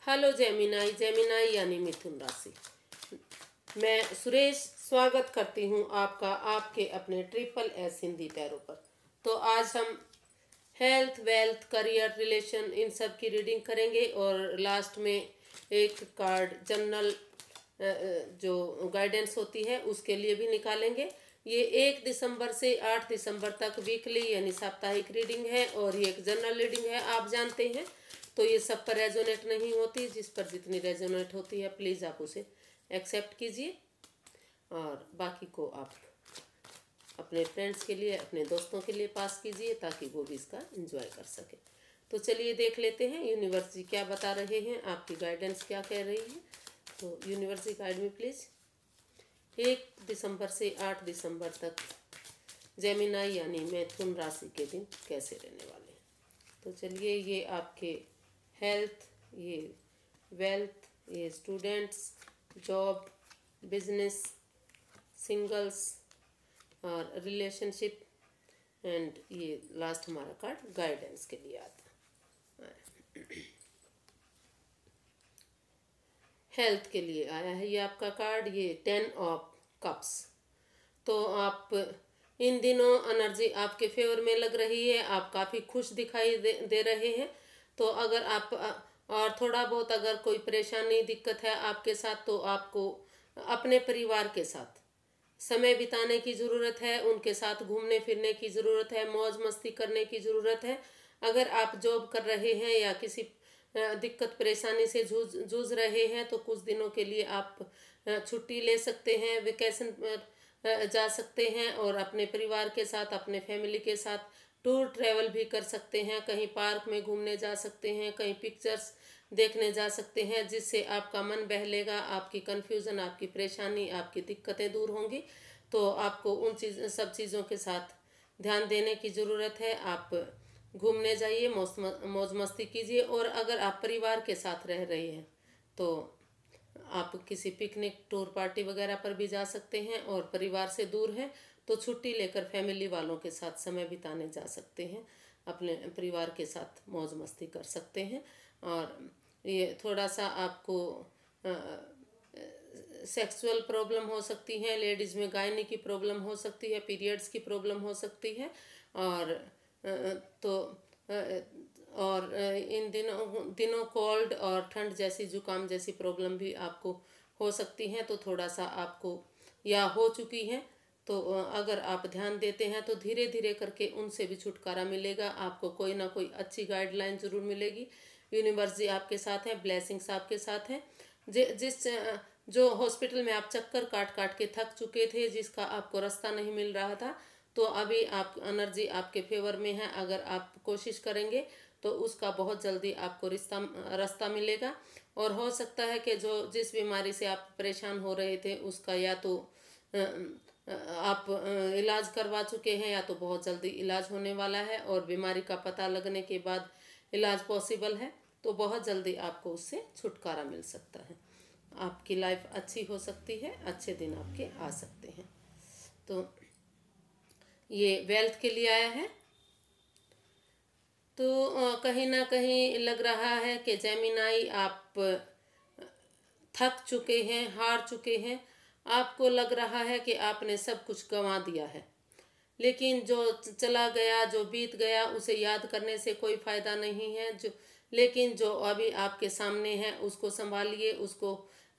Hello Gemini Gemini यानी मिथुन राशि। मैं सुरेश स्वागत करती हूँ आपका आपके अपने ट्रिपल एस हिंदी पैरों पर। तो आज हम health wealth career relation in सब की रीडिंग करेंगे और लास्ट में एक कार्ड जनरल जो गाइडेंस होती है उसके लिए भी निकालेंगे। ये 1 दिसंबर से 8 दिसंबर तक वीकली यानी साप्ताहिक रीडिंग है और ये एक जनरल रीडिंग है, आप जानते हैं। तो ये सब पर रेजोनेट नहीं होती, जिस पर जितनी रेजोनेट होती है प्लीज़ आप उसे एक्सेप्ट कीजिए और बाकी को आप अपने फ्रेंड्स के लिए, अपने दोस्तों के लिए पास कीजिए ताकि वो भी इसका एंजॉय कर सके। तो चलिए देख लेते हैं यूनिवर्स जी क्या बता रहे हैं, आपकी गाइडेंस क्या कह रही है। तो यूनिवर्स जी गाइड में प्लीज़ 1 दिसंबर से 8 दिसंबर तक जेमिनाई यानी मिथुन राशि के दिन कैसे रहने वाले हैं। तो चलिए ये आपके हेल्थ, ये वेल्थ, ये स्टूडेंट्स, जॉब, बिजनेस, सिंगल्स और रिलेशनशिप एंड ये लास्ट हमारा कार्ड गाइडेंस के लिए आता है। हेल्थ के लिए आया है ये आपका कार्ड, ये 10 ऑफ कप्स। तो आप इन दिनों एनर्जी आपके फेवर में लग रही है, आप काफ़ी खुश दिखाई दे रहे हैं। तो अगर आप और थोड़ा बहुत अगर कोई परेशानी दिक्कत है आपके साथ तो आपको अपने परिवार के साथ समय बिताने की ज़रूरत है, उनके साथ घूमने फिरने की ज़रूरत है, मौज मस्ती करने की ज़रूरत है। अगर आप जॉब कर रहे हैं या किसी दिक्कत परेशानी से जूझ रहे हैं तो कुछ दिनों के लिए आप छुट्टी ले सकते हैं, वेकेशन पर जा सकते हैं और अपने परिवार के साथ, अपने फैमिली के साथ टूर ट्रैवल भी कर सकते हैं। कहीं पार्क में घूमने जा सकते हैं, कहीं पिक्चर्स देखने जा सकते हैं, जिससे आपका मन बहलेगा, आपकी कन्फ्यूज़न, आपकी परेशानी, आपकी दिक्कतें दूर होंगी। तो आपको उन सब चीज़ों के साथ ध्यान देने की ज़रूरत है। आप घूमने जाइए, मौज मस्ती कीजिए। और अगर आप परिवार के साथ रह रहे हैं तो आप किसी पिकनिक टूर पार्टी वगैरह पर भी जा सकते हैं, और परिवार से दूर हैं तो छुट्टी लेकर फैमिली वालों के साथ समय बिताने जा सकते हैं, अपने परिवार के साथ मौज मस्ती कर सकते हैं। और ये थोड़ा सा आपको सेक्सुअल प्रॉब्लम हो सकती है, लेडीज़ में गायनी की प्रॉब्लम हो सकती है, पीरियड्स की प्रॉब्लम हो सकती है। और तो और इन दिनों कोल्ड और ठंड जैसी जुकाम जैसी प्रॉब्लम भी आपको हो सकती हैं। तो थोड़ा सा आपको या हो चुकी हैं तो अगर आप ध्यान देते हैं तो धीरे धीरे करके उनसे भी छुटकारा मिलेगा। आपको कोई ना कोई अच्छी गाइडलाइन ज़रूर मिलेगी। यूनिवर्स जी आपके साथ है, ब्लेसिंग्स आपके साथ हैं। जिस जो हॉस्पिटल में आप चक्कर काट काट के थक चुके थे, जिसका आपको रास्ता नहीं मिल रहा था, तो अभी आप एनर्जी आपके फेवर में है। अगर आप कोशिश करेंगे तो उसका बहुत जल्दी आपको रास्ता मिलेगा। और हो सकता है कि जो जिस बीमारी से आप परेशान हो रहे थे उसका या तो आप इलाज करवा चुके हैं या तो बहुत जल्दी इलाज होने वाला है, और बीमारी का पता लगने के बाद इलाज पॉसिबल है तो बहुत जल्दी आपको उससे छुटकारा मिल सकता है। आपकी लाइफ अच्छी हो सकती है, अच्छे दिन आपके आ सकते हैं। तो ये वेल्थ के लिए आया है। तो कहीं ना कहीं लग रहा है कि जेमिनाई आप थक चुके हैं, हार चुके हैं। आपको लग रहा है कि आपने सब कुछ गंवा दिया है, लेकिन जो चला गया, जो बीत गया, उसे याद करने से कोई फ़ायदा नहीं है। लेकिन जो अभी आपके सामने है उसको संभालिए, उसको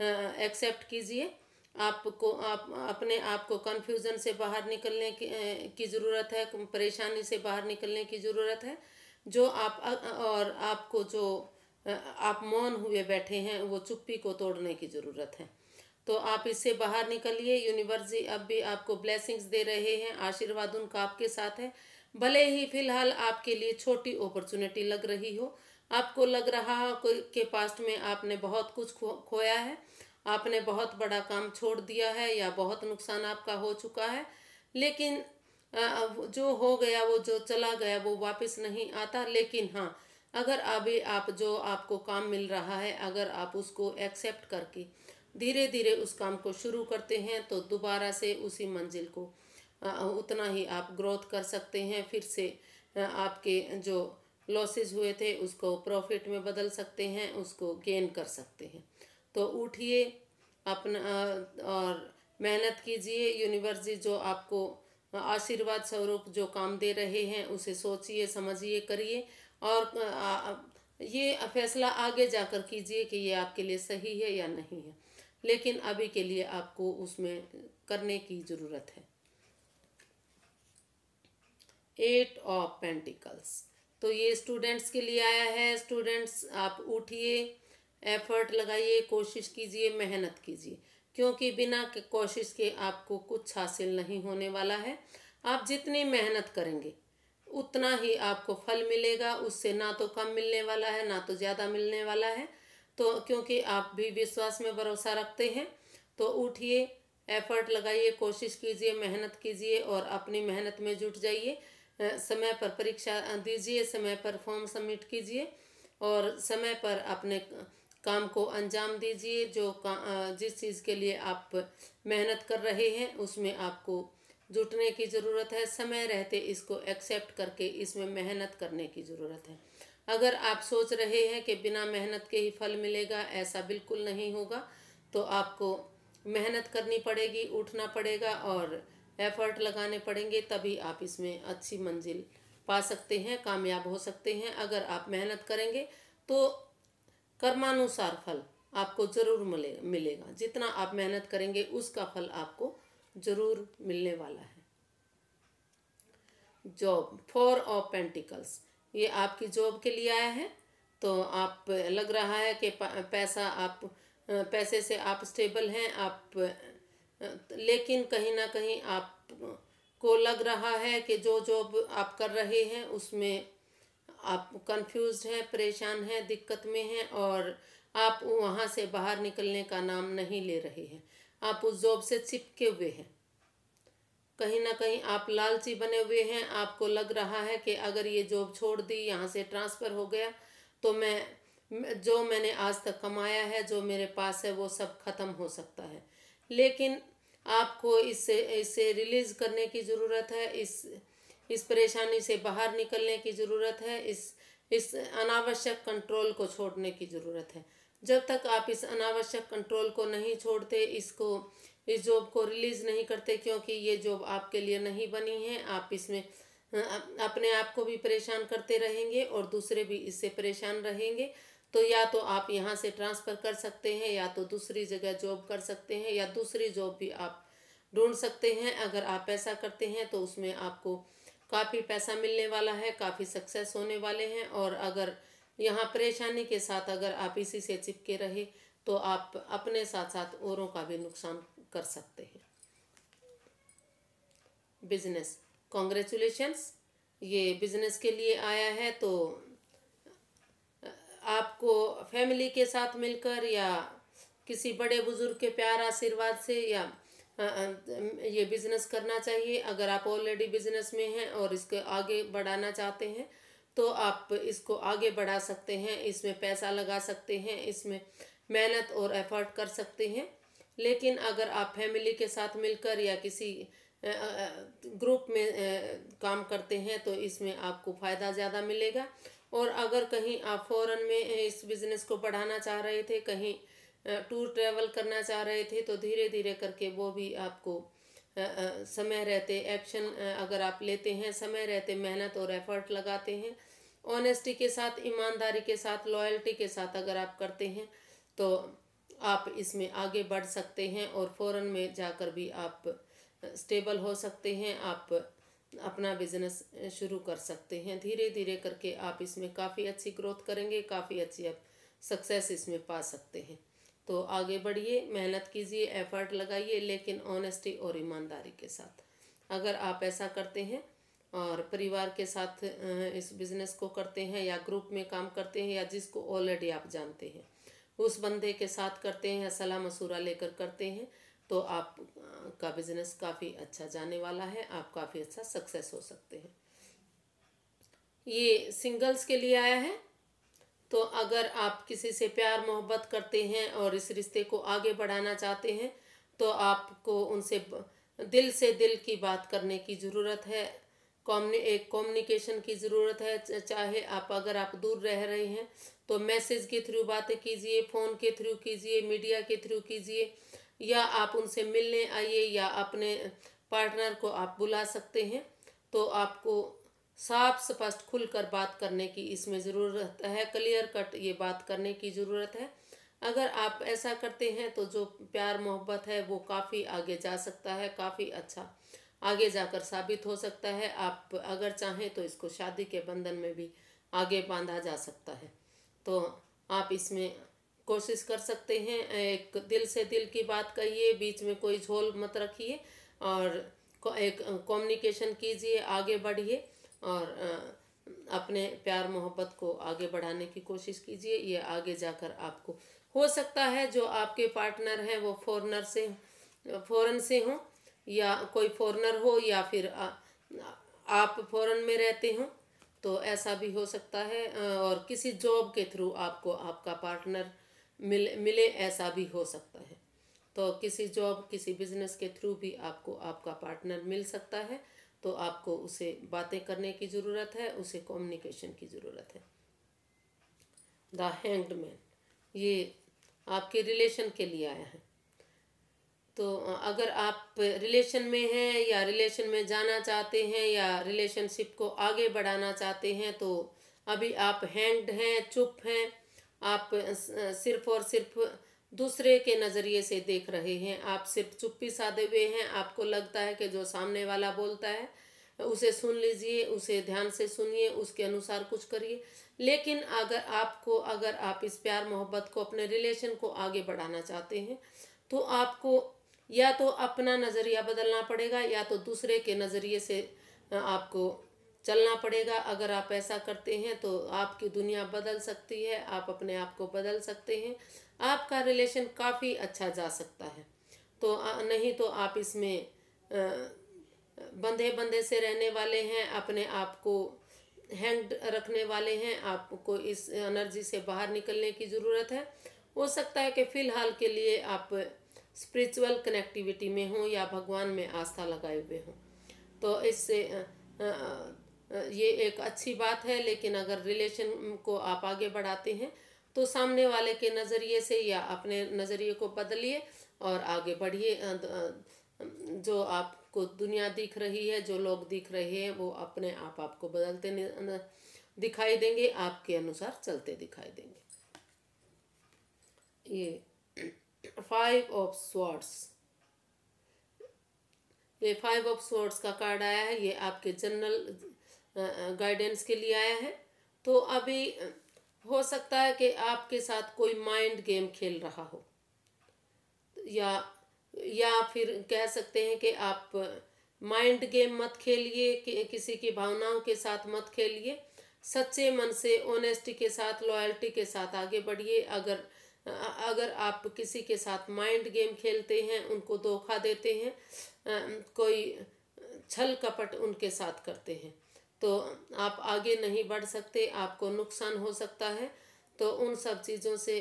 एक्सेप्ट कीजिए। आपको अपने आप को कन्फ्यूज़न से बाहर निकलने की ज़रूरत है, परेशानी से बाहर निकलने की ज़रूरत है। जो आप और आपको जो आप मौन हुए बैठे हैं वो चुप्पी को तोड़ने की ज़रूरत है। तो आप इससे बाहर निकलिए। यूनिवर्स जी अब भी आपको ब्लेसिंग्स दे रहे हैं, आशीर्वाद उनका आपके साथ है। भले ही फिलहाल आपके लिए छोटी अपॉर्चुनिटी लग रही हो, आपको लग रहा हो कि पास्ट में आपने बहुत कुछ खोया है, आपने बहुत बड़ा काम छोड़ दिया है या बहुत नुकसान आपका हो चुका है, लेकिन जो हो गया, वो जो चला गया वो वापस नहीं आता। लेकिन हाँ, अगर अभी आप जो आपको काम मिल रहा है, अगर आप उसको एक्सेप्ट करके धीरे धीरे उस काम को शुरू करते हैं तो दोबारा से उसी मंजिल को उतना ही आप ग्रोथ कर सकते हैं। फिर से आपके जो लॉसेस हुए थे उसको प्रॉफिट में बदल सकते हैं, उसको गेन कर सकते हैं। तो उठिए अपना और मेहनत कीजिए। यूनिवर्स जी जो आपको आशीर्वाद स्वरूप जो काम दे रहे हैं उसे सोचिए, समझिए, करिए और ये फैसला आगे जाकर कीजिए कि ये आपके लिए सही है या नहीं है, लेकिन अभी के लिए आपको उसमें करने की ज़रूरत है। 8 ऑफ पेंटिकल्स, तो ये स्टूडेंट्स के लिए आया है। स्टूडेंट्स आप उठिए, एफर्ट लगाइए, कोशिश कीजिए, मेहनत कीजिए, क्योंकि बिना कोशिश के आपको कुछ हासिल नहीं होने वाला है। आप जितनी मेहनत करेंगे उतना ही आपको फल मिलेगा, उससे ना तो कम मिलने वाला है ना तो ज़्यादा मिलने वाला है। तो क्योंकि आप भी विश्वास में भरोसा रखते हैं, तो उठिए, एफर्ट लगाइए, कोशिश कीजिए, मेहनत कीजिए और अपनी मेहनत में जुट जाइए। समय पर परीक्षा दीजिए, समय पर फॉर्म सबमिट कीजिए और समय पर अपने काम को अंजाम दीजिए। जिस चीज़ के लिए आप मेहनत कर रहे हैं उसमें आपको जुटने की ज़रूरत है। समय रहते इसको एक्सेप्ट करके इसमें मेहनत करने की ज़रूरत है। अगर आप सोच रहे हैं कि बिना मेहनत के ही फल मिलेगा, ऐसा बिल्कुल नहीं होगा। तो आपको मेहनत करनी पड़ेगी, उठना पड़ेगा और एफर्ट लगाने पड़ेंगे, तभी आप इसमें अच्छी मंजिल पा सकते हैं, कामयाब हो सकते हैं। अगर आप मेहनत करेंगे तो कर्मानुसार फल आपको ज़रूर मिलेगा। जितना आप मेहनत करेंगे उसका फल आपको ज़रूर मिलने वाला है। जॉब, 4 ऑफ पेंटिकल्स, ये आपकी जॉब के लिए आया है। तो आप लग रहा है कि पैसा आप पैसे से आप स्टेबल हैं, आप लेकिन कहीं ना कहीं आप को लग रहा है कि जो जॉब आप कर रहे हैं उसमें आप कंफ्यूज्ड हैं, परेशान हैं, दिक्कत में हैं और आप वहाँ से बाहर निकलने का नाम नहीं ले रहे हैं। आप उस जॉब से चिपके हुए हैं, कहीं ना कहीं आप लालची बने हुए हैं। आपको लग रहा है कि अगर ये जॉब छोड़ दी, यहाँ से ट्रांसफ़र हो गया, तो जो मैंने आज तक कमाया है, जो मेरे पास है, वो सब खत्म हो सकता है। लेकिन आपको इससे रिलीज़ करने की ज़रूरत है। इस परेशानी से बाहर निकलने की ज़रूरत है। इस अनावश्यक कंट्रोल को छोड़ने की ज़रूरत है। जब तक आप इस अनावश्यक कंट्रोल को नहीं छोड़ते, इस जॉब को रिलीज़ नहीं करते, क्योंकि ये जॉब आपके लिए नहीं बनी है। आप इसमें अपने आप को भी परेशान करते रहेंगे और दूसरे भी इससे परेशान रहेंगे। तो या तो आप यहाँ से ट्रांसफ़र कर सकते हैं, या तो दूसरी जगह जॉब कर सकते हैं, या दूसरी जॉब भी आप ढूंढ सकते हैं। अगर आप ऐसा करते हैं तो उसमें आपको काफ़ी पैसा मिलने वाला है, काफ़ी सक्सेस होने वाले हैं। और अगर यहाँ परेशानी के साथ अगर आप इसी से चिपके रहे तो आप अपने साथ साथ औरों का भी नुकसान कर सकते हैं। बिजनेस, कॉन्ग्रेचुलेशंस, ये बिजनेस के लिए आया है। तो आपको फैमिली के साथ मिलकर या किसी बड़े बुजुर्ग के प्यार आशीर्वाद से या ये बिजनेस करना चाहिए। अगर आप ऑलरेडी बिजनेस में हैं और इसको आगे बढ़ाना चाहते हैं तो आप इसको आगे बढ़ा सकते हैं, इसमें पैसा लगा सकते हैं, इसमें मेहनत और एफर्ट कर सकते हैं। लेकिन अगर आप फैमिली के साथ मिलकर या किसी ग्रुप में काम करते हैं तो इसमें आपको फ़ायदा ज़्यादा मिलेगा। और अगर कहीं आप फॉरेन में इस बिज़नेस को बढ़ाना चाह रहे थे, कहीं टूर ट्रैवल करना चाह रहे थे, तो धीरे धीरे करके वो भी आपको समय रहते एक्शन अगर आप लेते हैं, समय रहते मेहनत और एफर्ट लगाते हैं, ऑनेस्टी के साथ, ईमानदारी के साथ, लॉयल्टी के साथ अगर आप करते हैं तो आप इसमें आगे बढ़ सकते हैं और फॉरेन में जाकर भी आप स्टेबल हो सकते हैं। आप अपना बिजनेस शुरू कर सकते हैं। धीरे धीरे करके आप इसमें काफ़ी अच्छी ग्रोथ करेंगे, काफ़ी अच्छी आप सक्सेस इसमें पा सकते हैं। तो आगे बढ़िए, मेहनत कीजिए, एफर्ट लगाइए, लेकिन ऑनेस्टी और ईमानदारी के साथ। अगर आप ऐसा करते हैं और परिवार के साथ इस बिज़नेस को करते हैं या ग्रुप में काम करते हैं या जिसको ऑलरेडी आप जानते हैं उस बंदे के साथ करते हैं या सलाह मशूरा लेकर करते हैं, तो आप का बिज़नेस काफ़ी अच्छा जाने वाला है, आप काफ़ी अच्छा सक्सेस हो सकते हैं। ये सिंगल्स के लिए आया है। तो अगर आप किसी से प्यार मोहब्बत करते हैं और इस रिश्ते को आगे बढ़ाना चाहते हैं तो आपको उनसे दिल से दिल की बात करने की ज़रूरत है। एक कम्युनिकेशन की ज़रूरत है। चाहे आप अगर आप दूर रह रहे हैं तो मैसेज के थ्रू बातें कीजिए, फ़ोन के थ्रू कीजिए, मीडिया के थ्रू कीजिए, या आप उनसे मिलने आइए, या अपने पार्टनर को आप बुला सकते हैं। तो आपको साफ स्पष्ट खुलकर बात करने की इसमें ज़रूरत है, क्लियर कट ये बात करने की ज़रूरत है। अगर आप ऐसा करते हैं तो जो प्यार मोहब्बत है वो काफ़ी आगे जा सकता है, काफ़ी अच्छा आगे जाकर साबित हो सकता है। आप अगर चाहें तो इसको शादी के बंधन में भी आगे बांधा जा सकता है। तो आप इसमें कोशिश कर सकते हैं। एक दिल से दिल की बात कहिए, बीच में कोई झोल मत रखिए, और एक कम्युनिकेशन कीजिए, आगे बढ़िए, और अपने प्यार मोहब्बत को आगे बढ़ाने की कोशिश कीजिए। ये आगे जाकर आपको हो सकता है जो आपके पार्टनर हैं वो फॉरेन से हों, या कोई फॉरेनर हो, या फिर आप फॉरेन में रहते हो, तो ऐसा भी हो सकता है। और किसी जॉब के थ्रू आपको आपका पार्टनर मिले, ऐसा भी हो सकता है। तो किसी जॉब, किसी बिजनेस के थ्रू भी आपको आपका पार्टनर मिल सकता है। तो आपको उसे बातें करने की ज़रूरत है, उसे कम्युनिकेशन की ज़रूरत है। द हैंग्ड मैन, ये आपके रिलेशन के लिए आया है। तो अगर आप रिलेशन में हैं, या रिलेशन में जाना चाहते हैं, या रिलेशनशिप को आगे बढ़ाना चाहते हैं, तो अभी आप हैंग्ड हैं, चुप हैं। आप सिर्फ और सिर्फ दूसरे के नज़रिए से देख रहे हैं। आप सिर्फ चुप्पी साधे हुए हैं। आपको लगता है कि जो सामने वाला बोलता है उसे सुन लीजिए, उसे ध्यान से सुनिए, उसके अनुसार कुछ करिए। लेकिन अगर आप इस प्यार मोहब्बत को, अपने रिलेशन को आगे बढ़ाना चाहते हैं, तो आपको या तो अपना नज़रिया बदलना पड़ेगा, या तो दूसरे के नज़रिए से आपको चलना पड़ेगा। अगर आप ऐसा करते हैं तो आपकी दुनिया बदल सकती है, आप अपने आप को बदल सकते हैं, आपका रिलेशन काफ़ी अच्छा जा सकता है। तो नहीं तो आप इसमें बंधे बंधे से रहने वाले हैं, अपने आप को हैंग्ड रखने वाले हैं। आपको इस एनर्जी से बाहर निकलने की ज़रूरत है। हो सकता है कि फ़िलहाल के लिए आप स्पिरिचुअल कनेक्टिविटी में हों, या भगवान में आस्था लगाए हुए हों, तो इससे ये एक अच्छी बात है। लेकिन अगर रिलेशन को आप आगे बढ़ाते हैं तो सामने वाले के नज़रिए से या अपने नज़रिए को बदलिए और आगे बढ़िए। जो आपको दुनिया दिख रही है, जो लोग दिख रहे हैं, वो अपने आप आपको बदलते दिखाई देंगे, आपके अनुसार चलते दिखाई देंगे। ये 5 ऑफ स्वॉर्ड्स, ये 5 ऑफ स्वॉर्ड्स का कार्ड आया है। ये आपके जनरल गाइडेंस के लिए आया है। तो अभी हो सकता है कि आपके साथ कोई माइंड गेम खेल रहा हो, या फिर कह सकते हैं कि आप माइंड गेम मत खेलिए, कि किसी की भावनाओं के साथ मत खेलिए। सच्चे मन से, ऑनेस्टी के साथ, लॉयल्टी के साथ आगे बढ़िए। अगर आप किसी के साथ माइंड गेम खेलते हैं, उनको धोखा देते हैं, कोई छल कपट उनके साथ करते हैं, तो आप आगे नहीं बढ़ सकते, आपको नुकसान हो सकता है। तो उन सब चीज़ों से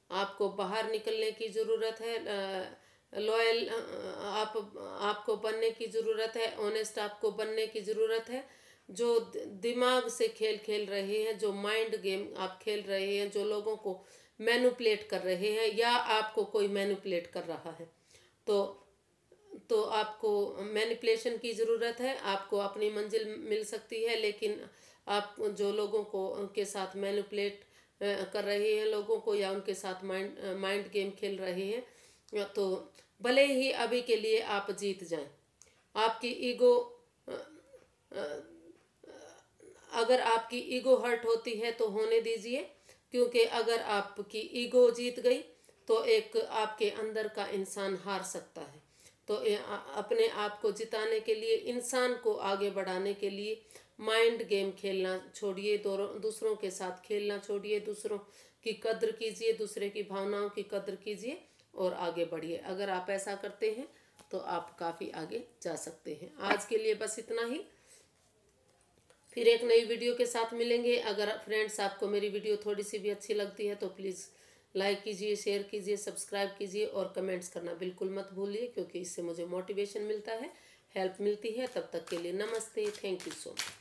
आपको बाहर निकलने की ज़रूरत है। लॉयल आपको बनने की ज़रूरत है, ऑनेस्ट आपको बनने की ज़रूरत है। जो दिमाग से खेल खेल रहे हैं, जो माइंड गेम आप खेल रहे हैं, जो लोगों को मैनिपुलेट कर रहे हैं, या आपको कोई मैनिपुलेट कर रहा है, तो आपको मैनिपुलेशन की ज़रूरत है। आपको अपनी मंजिल मिल सकती है, लेकिन आप जो लोगों को के साथ मैनिपुलेट कर रहे हैं लोगों को, या उनके साथ माइंड गेम खेल रहे हैं, तो भले ही अभी के लिए आप जीत जाएं, आपकी ईगो, अगर आपकी ईगो हर्ट होती है तो होने दीजिए। क्योंकि अगर आपकी ईगो जीत गई तो एक आपके अंदर का इंसान हार सकता है। तो अपने आप को जिताने के लिए, इंसान को आगे बढ़ाने के लिए माइंड गेम खेलना छोड़िए, दूसरों के साथ खेलना छोड़िए, दूसरों की कद्र कीजिए, दूसरे की भावनाओं की कद्र कीजिए और आगे बढ़िए। अगर आप ऐसा करते हैं तो आप काफ़ी आगे जा सकते हैं। आज के लिए बस इतना ही, फिर एक नई वीडियो के साथ मिलेंगे। अगर फ्रेंड्स आपको मेरी वीडियो थोड़ी सी भी अच्छी लगती है तो प्लीज़ लाइक कीजिए, शेयर कीजिए, सब्सक्राइब कीजिए और कमेंट्स करना बिल्कुल मत भूलिए, क्योंकि इससे मुझे मोटिवेशन मिलता है हेल्प मिलती है। तब तक के लिए नमस्ते, थैंक यू सो मच।